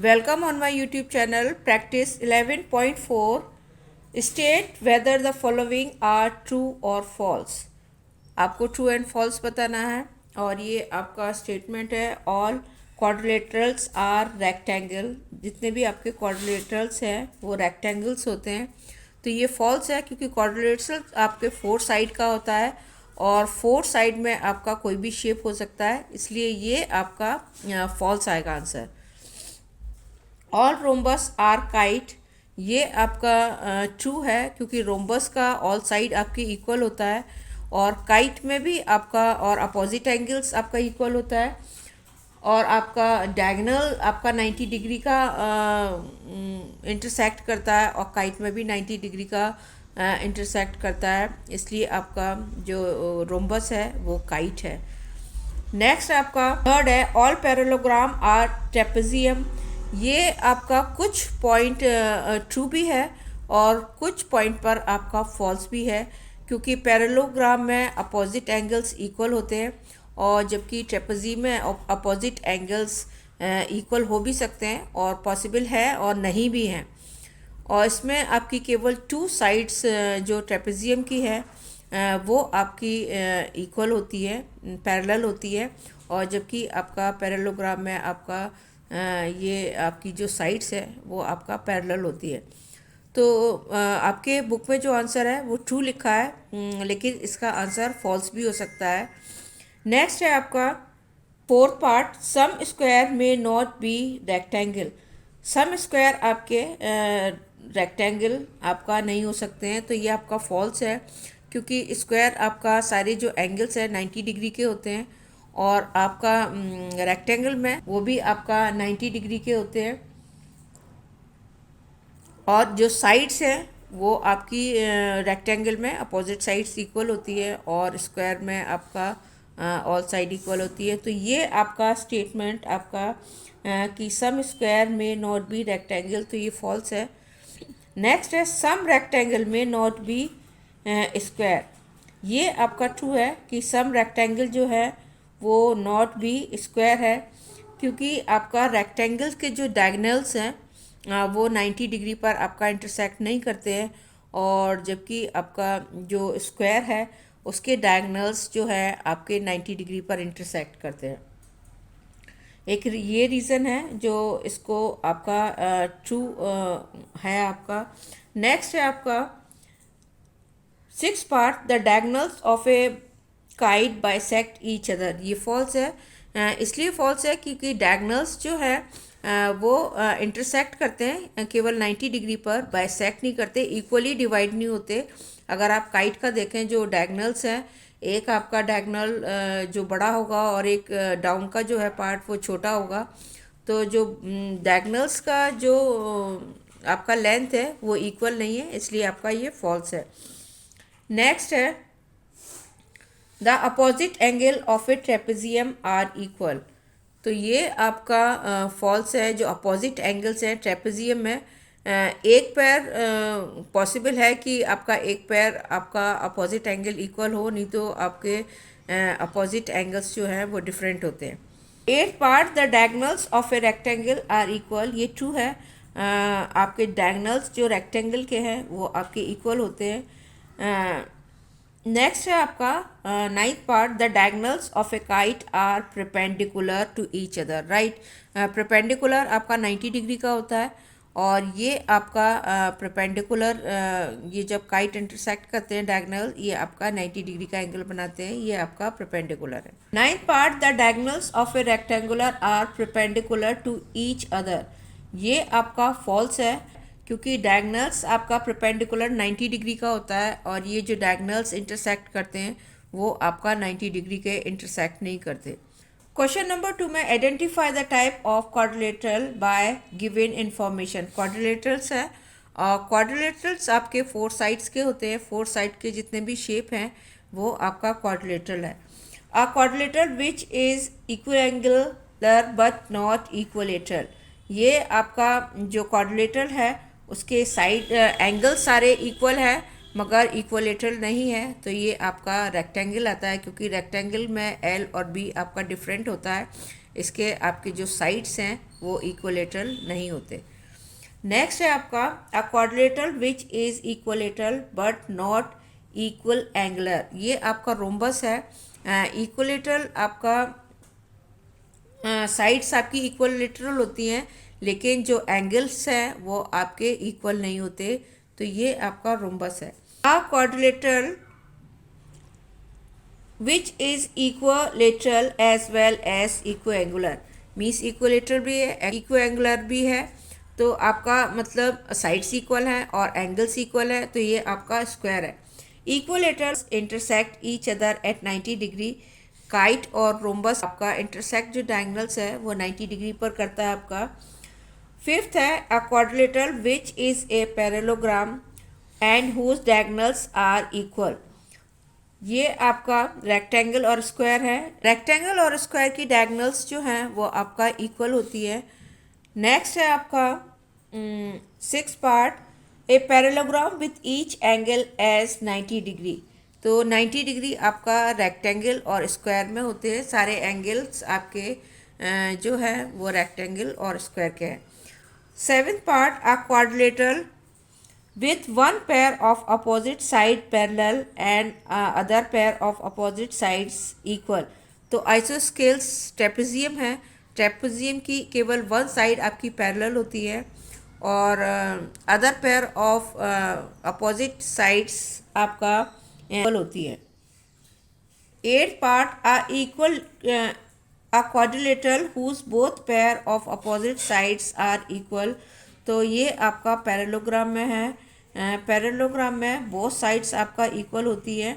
Welcome on my YouTube channel Practice 11.4. State whether the following are true or false. आपको true and false बताना है और ये आपका स्टेटमेंट है. All quadrilaterals are rectangle. जितने भी आपके क्वाड्रिलेटरल्स हैं वो रेक्टेंगल्स होते हैं. तो ये फॉल्स है क्योंकि क्वाड्रिलेटरल आपके फोर साइड का होता है और फोर साइड में आपका कोई भी शेप हो सकता है, इसलिए ये आपका फॉल्स आएगा answer. All rhombus are kite. ये आपका ट्रू है क्योंकि रोम्बस का ऑल साइड आपके इक्वल होता है और काइट में भी आपका और अपोजिट एंगल्स आपका इक्वल होता है और आपका डायगोनल आपका 90 डिग्री का इंटरसेक्ट करता है और काइट में भी 90 डिग्री का इंटरसेक्ट करता है, इसलिए आपका जो रोम्बस है वो काइट है. नेक्स्ट आपका थर्ड है ऑल पैरेललोग्राम आर ट्रेपेजियम. ये आपका कुछ पॉइंट ट्रू भी है और कुछ पॉइंट पर आपका फॉल्स भी है क्योंकि पैरेललोग्राम में अपोजिट एंगल्स इक्वल होते हैं और जबकि ट्रेपेजी में अपोजिट एंगल्स इक्वल हो भी सकते हैं और पॉसिबल है और नहीं भी हैं. और इसमें आपकी केवल टू साइड्स जो ट्रेपेजियम की है वो आपकी इक्वल होती है, पैरेलल होती है, और जबकि आपका पैरेललोग्राम में आपका ये आपकी जो साइड्स है वो आपका पैरेलल होती है. तो आपके बुक में जो आंसर है वो ट्रू लिखा है, लेकिन इसका आंसर फॉल्स भी हो सकता है. नेक्स्ट है आपका fourth part, some square may not be rectangle. Some square आपके रेक्टेंगल आपका नहीं हो सकते हैं, तो ये आपका फॉल्स है क्योंकि स्क्वायर आपका सारे जो एंगल्स हैं 90 डिग्री के होते हैं और आपका रेक्टेंगल में वो भी आपका 90 डिग्री के होते हैं और जो साइड्स हैं वो आपकी रेक्टेंगल में अपोजिट साइड्स इक्वल होती है और स्क्वायर में आपका ऑल साइड इक्वल होती है. तो ये आपका स्टेटमेंट आपका कि सम square may not be rectangle, तो ये फॉल्स है. नेक्स्ट है सम रेक्टेंगल में नॉट बी स्क्वायर. ये आपका ट्रू है कि सम रेक्टेंगल जो है वो नॉट बी स्क्वायर है क्योंकि आपका रेक्टेंगल के जो डायगोनल्स हैं वो 90 डिग्री पर आपका इंटरसेक्ट नहीं करते हैं और जबकि आपका जो स्क्वायर है उसके डायगोनल्स जो है आपके 90 डिग्री पर इंटरसेक्ट करते हैं. एक ये रीज़न है जो इसको आपका ट्रू है आपका. नेक्स्ट है आपका six part, the diagonals of a kite bisect each other. ये फॉल्स है, इसलिए फॉल्स है क्योंकि डायगोनल्स जो है वो इंटरसेक्ट करते हैं केवल 90 डिग्री पर, बाइसेक्ट नहीं करते, इक्वली डिवाइड नहीं होते. अगर आप काइट का देखें जो डायगोनल्स हैं, एक आपका डायगोनल जो बड़ा होगा और एक डाउन का जो है पार्ट वो छोटा होगा, तो जो डायगोनल्स का जो आपका लेंथ है वो इक्वल नहीं है, इसलिए आपका ये फॉल्स है. नेक्स्ट है the opposite angle of a trapezium are equal. तो ये आपका फॉल्स है. जो अपोजिट एंगल्स हैं ट्रेपेजियम में, एक पैर पॉसिबल है कि आपका एक पैर आपका अपोजिट एंगल इक्वल हो, नहीं तो आपके अपोजिट एंगल्स जो हैं वो डिफरेंट होते हैं. Eight part, the diagonals of a rectangle are equal. ये ट्रू है, आपके डायगोनल्स जो रेक्टेंगल के हैं वो आपके इक्वल होते हैं. नेक्स्ट है आपका ninth part, the diagonals of a kite are perpendicular to each other. Right, perpendicular आपका 90 डिग्री का होता है और ये आपका परपेंडिकुलर ये जब काइट इंटरसेक्ट करते हैं डायगोनल, ये आपका 90 डिग्री का एंगल बनाते हैं, ये आपका परपेंडिकुलर है. Ninth part, the diagonals of a rectangular are perpendicular to each other. ये आपका फॉल्स है क्योंकि डायगोनल्स आपका परपेंडिकुलर 90 डिग्री का होता है और ये जो डायगोनल्स इंटरसेक्ट करते हैं वो आपका 90 डिग्री के इंटरसेक्ट नहीं करते. क्वेश्चन नंबर 2 में identify the type of quadrilateral bye given information. Quadrilaterals है और क्वाड्रिलेटरल्स आपके फोर साइड्स के होते हैं. फोर साइड के जितने भी शेप हैं वो आपका क्वाड्रिलेटरल है. A quadrilateral which is equiangular but not equilateral. ये आपका जो क्वाड्रिलेटरल है उसके साइड एंगल सारे इक्वल है मगर इक्वलेटरल नहीं है तो ये आपका रेक्टेंगल आता है, क्योंकि रेक्टेंगल में एल और बी आपका डिफरेंट होता है, इसके आपके जो साइड्स हैं वो इक्वलेटरल नहीं होते। नेक्स्ट है आपका अ quadrilateral which is equilateral but not equal angular. ये आपका रोम्बस है। इक्वलेटरल आपका साइड्स आपकी इक्वलेटरल होती हैं, लेकिन जो एंगल्स हैं वो आपके इक्वल नहीं होते, तो ये आपका रोम्बस है। A quadrilateral which is equilateral as well as equiangular, means equilateral भी है इक्वएंगुलर भी है, तो आपका मतलब साइड्स इक्वल हैं और एंगल्स इक्वल है, तो ये आपका स्क्वायर है। Equilaterals intersect each other at 90 degree. Kite और रोम्बस आपका इंटरसेक्ट जो डायगोनल्स है वो 90 डिग्री पर करता है आपका। फिफ्थ है a quadrilateral which is a parallelogram and whose diagonals are equal. ये आपका रेक्टेंगल और स्क्वायर है। रेक्टेंगल और स्क्वायर की डायगोनल्स जो हैं वो आपका इक्वल होती है। नेक्स्ट है आपका six part a parallelogram with each angle as 90 degree. तो 90 डिग्री आपका रेक्टेंगल और स्क्वायर में होते हैं, सारे एंगल्स आपके जो है वो रेक्टेंगल और स्क्वायर के हैं। Seventh part a quadrilateral with one pair of opposite side parallel and other pair of opposite sides equal। तो आइसोस्केल्स ट्रेपेजियम है। ट्रेपेजियम की केवल वन साइड आपकी पैरेलल होती है और other pair of opposite sides आपका इक्वल होती है। Eight part are equal a quadrilateral whose both pair of opposite sides are equal. तो ये आपका पैरेललोग्राम में है। पैरेललोग्राम में बोथ साइड्स आपका इक्वल होती है।